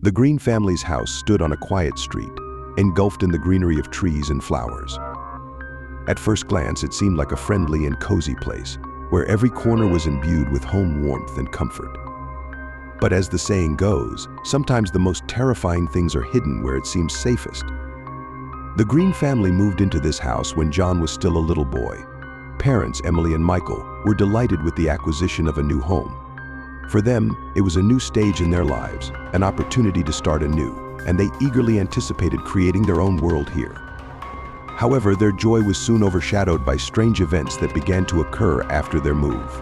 The Green family's house stood on a quiet street, engulfed in the greenery of trees and flowers. At first glance, it seemed like a friendly and cozy place, where every corner was imbued with home warmth and comfort. But as the saying goes, sometimes the most terrifying things are hidden where it seems safest. The Green family moved into this house when John was still a little boy. Parents, Emily and Michael, were delighted with the acquisition of a new home. For them, it was a new stage in their lives, an opportunity to start anew, and they eagerly anticipated creating their own world here. However, their joy was soon overshadowed by strange events that began to occur after their move.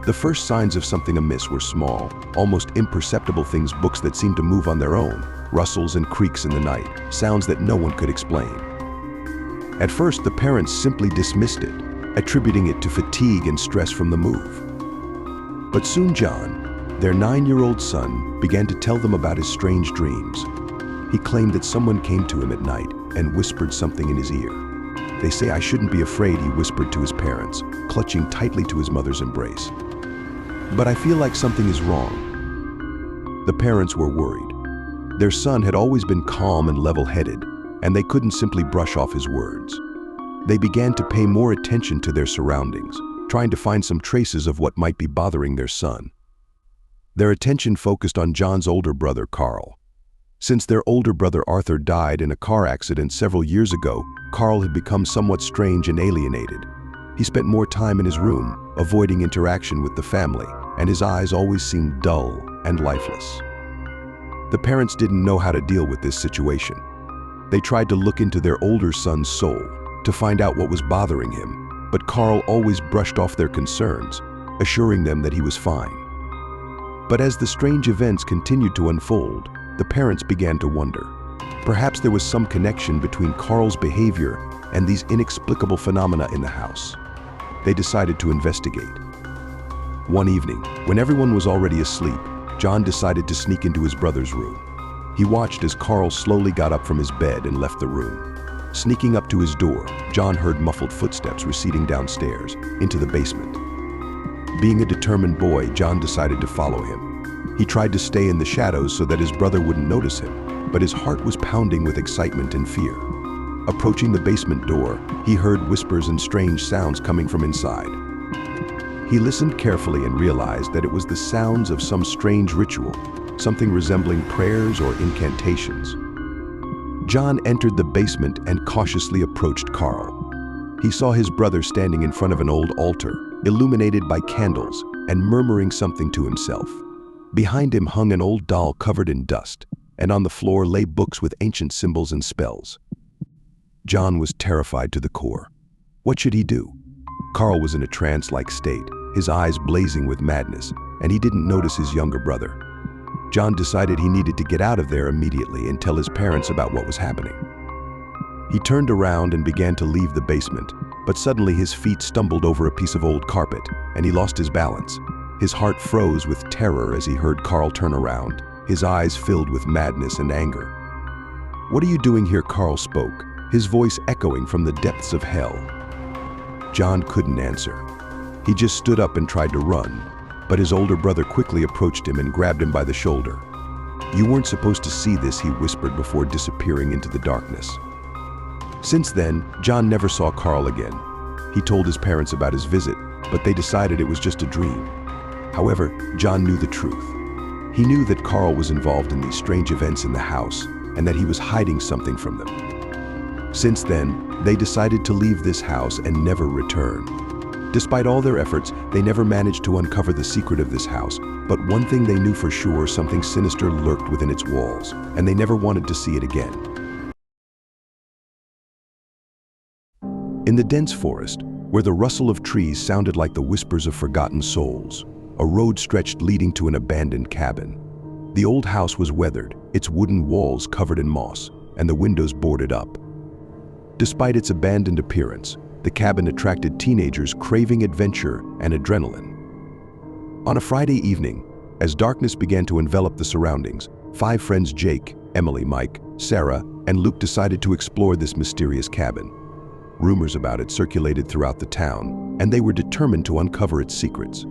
The first signs of something amiss were small, almost imperceptible things, books that seemed to move on their own, rustles and creaks in the night, sounds that no one could explain. At first, the parents simply dismissed it, attributing it to fatigue and stress from the move. But soon John, their 9-year-old son, began to tell them about his strange dreams. He claimed that someone came to him at night and whispered something in his ear. "They say I shouldn't be afraid," he whispered to his parents, clutching tightly to his mother's embrace. "But I feel like something is wrong." The parents were worried. Their son had always been calm and level-headed, and they couldn't simply brush off his words. They began to pay more attention to their surroundings, trying to find some traces of what might be bothering their son. Their attention focused on John's older brother, Carl. Since their older brother Arthur died in a car accident several years ago, Carl had become somewhat strange and alienated. He spent more time in his room, avoiding interaction with the family, and his eyes always seemed dull and lifeless. The parents didn't know how to deal with this situation. They tried to look into their older son's soul to find out what was bothering him, but Carl always brushed off their concerns, assuring them that he was fine. But as the strange events continued to unfold, the parents began to wonder. Perhaps there was some connection between Carl's behavior and these inexplicable phenomena in the house. They decided to investigate. One evening, when everyone was already asleep, John decided to sneak into his brother's room. He watched as Carl slowly got up from his bed and left the room. Sneaking up to his door, John heard muffled footsteps receding downstairs into the basement. Being a determined boy, John decided to follow him. He tried to stay in the shadows so that his brother wouldn't notice him, but his heart was pounding with excitement and fear. Approaching the basement door, he heard whispers and strange sounds coming from inside. He listened carefully and realized that it was the sounds of some strange ritual, something resembling prayers or incantations. John entered the basement and cautiously approached Carl. He saw his brother standing in front of an old altar, illuminated by candles, and murmuring something to himself. Behind him hung an old doll covered in dust, and on the floor lay books with ancient symbols and spells. John was terrified to the core. What should he do? Carl was in a trance-like state, his eyes blazing with madness, and he didn't notice his younger brother. John decided he needed to get out of there immediately and tell his parents about what was happening. He turned around and began to leave the basement, but suddenly his feet stumbled over a piece of old carpet, and he lost his balance. His heart froze with terror as he heard Carl turn around, his eyes filled with madness and anger. "What are you doing here?" Carl spoke, his voice echoing from the depths of hell. John couldn't answer. He just stood up and tried to run, but his older brother quickly approached him and grabbed him by the shoulder. "You weren't supposed to see this," he whispered before disappearing into the darkness. Since then, John never saw Carl again. He told his parents about his visit, but they decided it was just a dream. However, John knew the truth. He knew that Carl was involved in these strange events in the house and that he was hiding something from them. Since then, they decided to leave this house and never return. Despite all their efforts, they never managed to uncover the secret of this house, but one thing they knew for sure: something sinister lurked within its walls, and they never wanted to see it again. In the dense forest, where the rustle of trees sounded like the whispers of forgotten souls, a road stretched leading to an abandoned cabin. The old house was weathered, its wooden walls covered in moss, and the windows boarded up. Despite its abandoned appearance, the cabin attracted teenagers craving adventure and adrenaline. On a Friday evening, as darkness began to envelop the surroundings, 5 friends Jake, Emily, Mike, Sarah, and Luke decided to explore this mysterious cabin. Rumors about it circulated throughout the town, and they were determined to uncover its secrets.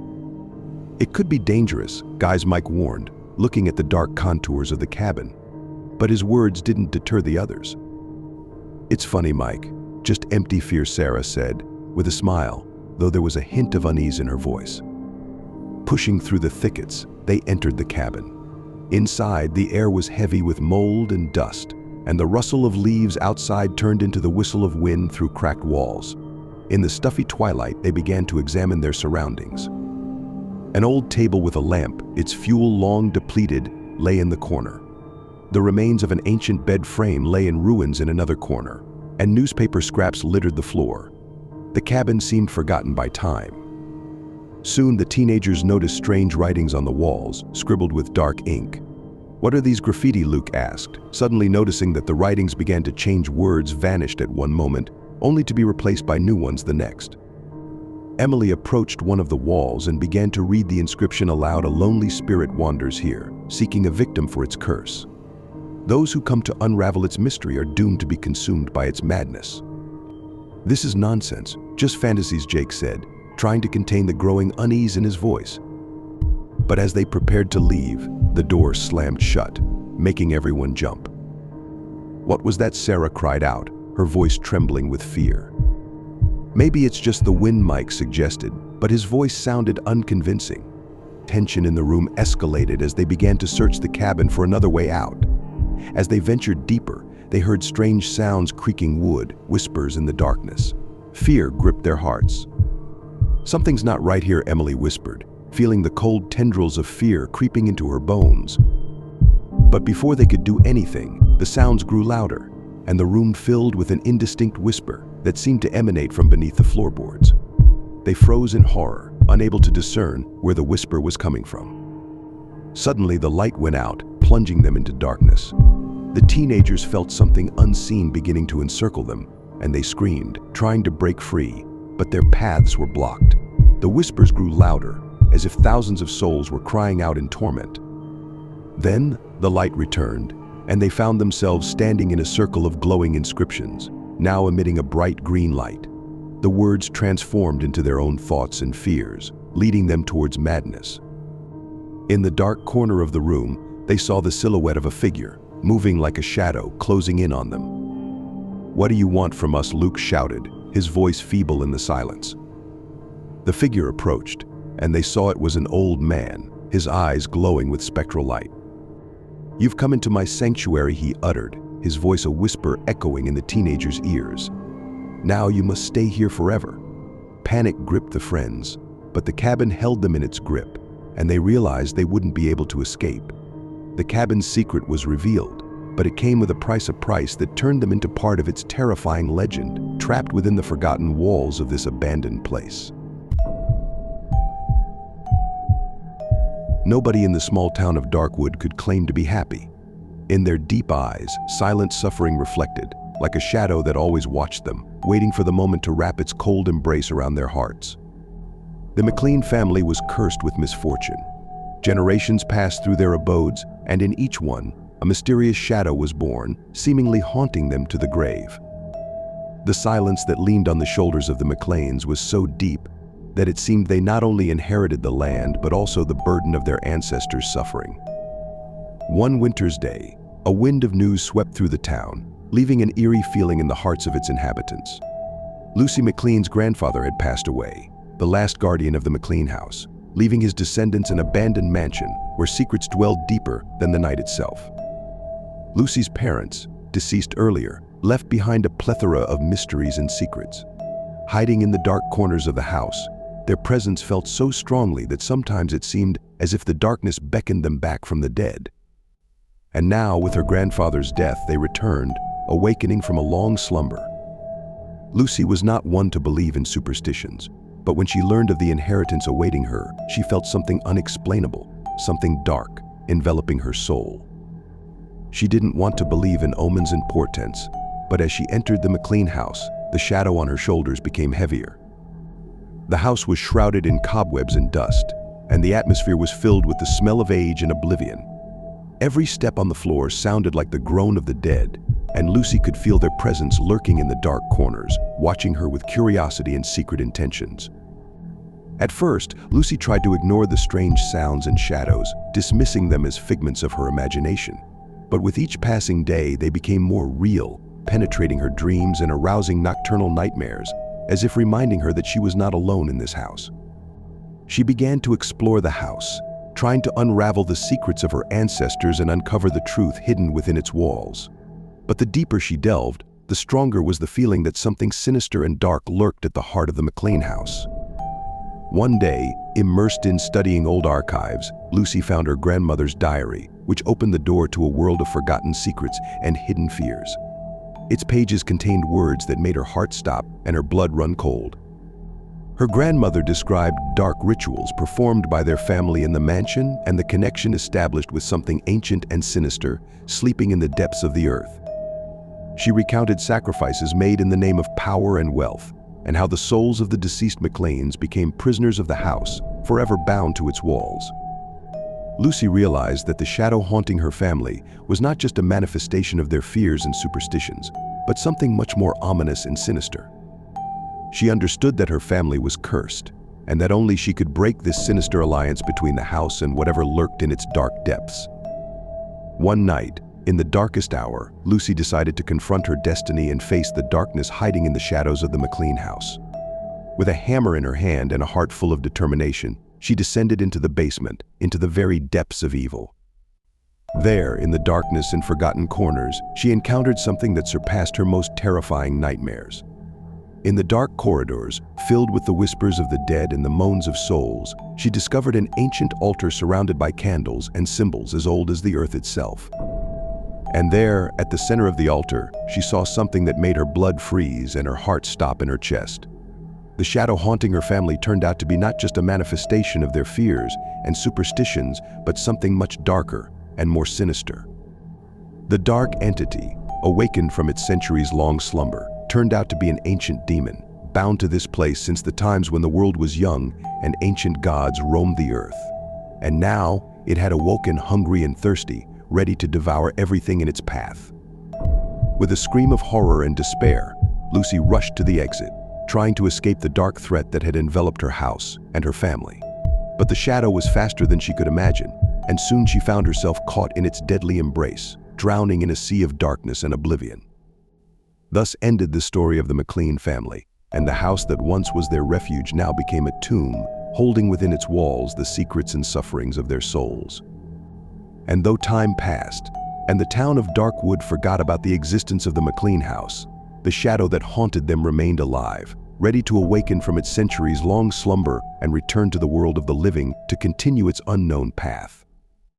It could be dangerous, guys, Mike warned. looking at the dark contours of the cabin. But his words didn't deter the others. "It's funny, Mike. Just empty fear," Sarah said, with a smile, though there was a hint of unease in her voice. Pushing through the thickets, they entered the cabin. Inside, the air was heavy with mold and dust, and the rustle of leaves outside turned into the whistle of wind through cracked walls. In the stuffy twilight, they began to examine their surroundings. An old table with a lamp, its fuel long depleted, lay in the corner. The remains of an ancient bed frame lay in ruins in another corner, and newspaper scraps littered the floor. The cabin seemed forgotten by time. Soon the teenagers noticed strange writings on the walls, scribbled with dark ink. "What are these graffiti?" Luke asked, suddenly noticing that the writings began to change. Words vanished at one moment, only to be replaced by new ones the next. Emily approached one of the walls and began to read the inscription aloud. "A lonely spirit wanders here, seeking a victim for its curse. Those who come to unravel its mystery are doomed to be consumed by its madness." "This is nonsense, just fantasies," Jake said, trying to contain the growing unease in his voice. But as they prepared to leave, the door slammed shut, making everyone jump. "What was that?" Sarah cried out, her voice trembling with fear. "Maybe it's just the wind," Mike suggested, but his voice sounded unconvincing. Tension in the room escalated as they began to search the cabin for another way out. As they ventured deeper, they heard strange sounds, creaking wood, whispers in the darkness. Fear gripped their hearts. "Something's not right here," Emily whispered, feeling the cold tendrils of fear creeping into her bones. But before they could do anything, the sounds grew louder, and the room filled with an indistinct whisper that seemed to emanate from beneath the floorboards. They froze in horror, unable to discern where the whisper was coming from. Suddenly, the light went out, plunging them into darkness. The teenagers felt something unseen beginning to encircle them, and they screamed, trying to break free, but their paths were blocked. The whispers grew louder, as if thousands of souls were crying out in torment. Then, the light returned, and they found themselves standing in a circle of glowing inscriptions, now emitting a bright green light. The words transformed into their own thoughts and fears, leading them towards madness. In the dark corner of the room, they saw the silhouette of a figure, moving like a shadow, closing in on them. "What do you want from us?" Luke shouted, his voice feeble in the silence. The figure approached, and they saw it was an old man, his eyes glowing with spectral light. "You've come into my sanctuary," he uttered, his voice a whisper echoing in the teenagers' ears. "Now you must stay here forever." Panic gripped the friends, but the cabin held them in its grip, and they realized they wouldn't be able to escape. The cabin's secret was revealed, but it came with a price that turned them into part of its terrifying legend, trapped within the forgotten walls of this abandoned place. Nobody in the small town of Darkwood could claim to be happy. In their deep eyes, silent suffering reflected, like a shadow that always watched them, waiting for the moment to wrap its cold embrace around their hearts. The McLean family was cursed with misfortune. Generations passed through their abodes, and in each one, a mysterious shadow was born, seemingly haunting them to the grave. The silence that leaned on the shoulders of the McLeans was so deep that it seemed they not only inherited the land, but also the burden of their ancestors' suffering. One winter's day, a wind of news swept through the town, leaving an eerie feeling in the hearts of its inhabitants. Lucy McLean's grandfather had passed away, the last guardian of the McLean house, leaving his descendants an abandoned mansion where secrets dwelled deeper than the night itself. Lucy's parents, deceased earlier, left behind a plethora of mysteries and secrets. Hiding in the dark corners of the house, their presence felt so strongly that sometimes it seemed as if the darkness beckoned them back from the dead. And now, with her grandfather's death, they returned, awakening from a long slumber. Lucy was not one to believe in superstitions, but when she learned of the inheritance awaiting her, she felt something unexplainable, something dark, enveloping her soul. She didn't want to believe in omens and portents, but as she entered the McLean house, the shadow on her shoulders became heavier. The house was shrouded in cobwebs and dust, and the atmosphere was filled with the smell of age and oblivion. Every step on the floor sounded like the groan of the dead, and Lucy could feel their presence lurking in the dark corners, watching her with curiosity and secret intentions. At first, Lucy tried to ignore the strange sounds and shadows, dismissing them as figments of her imagination. But with each passing day, they became more real, penetrating her dreams and arousing nocturnal nightmares, as if reminding her that she was not alone in this house. She began to explore the house, trying to unravel the secrets of her ancestors and uncover the truth hidden within its walls. But the deeper she delved, the stronger was the feeling that something sinister and dark lurked at the heart of the McLean house. One day, immersed in studying old archives, Lucy found her grandmother's diary, which opened the door to a world of forgotten secrets and hidden fears. Its pages contained words that made her heart stop and her blood run cold. Her grandmother described dark rituals performed by their family in the mansion and the connection established with something ancient and sinister sleeping in the depths of the earth. She recounted sacrifices made in the name of power and wealth, and how the souls of the deceased McLeans became prisoners of the house, forever bound to its walls. Lucy realized that the shadow haunting her family was not just a manifestation of their fears and superstitions, but something much more ominous and sinister. She understood that her family was cursed, and that only she could break this sinister alliance between the house and whatever lurked in its dark depths. One night, in the darkest hour, Lucy decided to confront her destiny and face the darkness hiding in the shadows of the McLean house. With a hammer in her hand and a heart full of determination, she descended into the basement, into the very depths of evil. There, in the darkness and forgotten corners, she encountered something that surpassed her most terrifying nightmares. In the dark corridors, filled with the whispers of the dead and the moans of souls, she discovered an ancient altar surrounded by candles and symbols as old as the earth itself. And there, at the center of the altar, she saw something that made her blood freeze and her heart stop in her chest. The shadow haunting her family turned out to be not just a manifestation of their fears and superstitions, but something much darker and more sinister. The dark entity, awakened from its centuries-long slumber, turned out to be an ancient demon, bound to this place since the times when the world was young and ancient gods roamed the earth. And now, it had awoken hungry and thirsty, ready to devour everything in its path. With a scream of horror and despair, Lucy rushed to the exit, trying to escape the dark threat that had enveloped her house and her family. But the shadow was faster than she could imagine, and soon she found herself caught in its deadly embrace, drowning in a sea of darkness and oblivion. Thus ended the story of the McLean family, and the house that once was their refuge now became a tomb, holding within its walls the secrets and sufferings of their souls. And though time passed, and the town of Darkwood forgot about the existence of the McLean house, the shadow that haunted them remained alive, ready to awaken from its centuries-long slumber and return to the world of the living to continue its unknown path.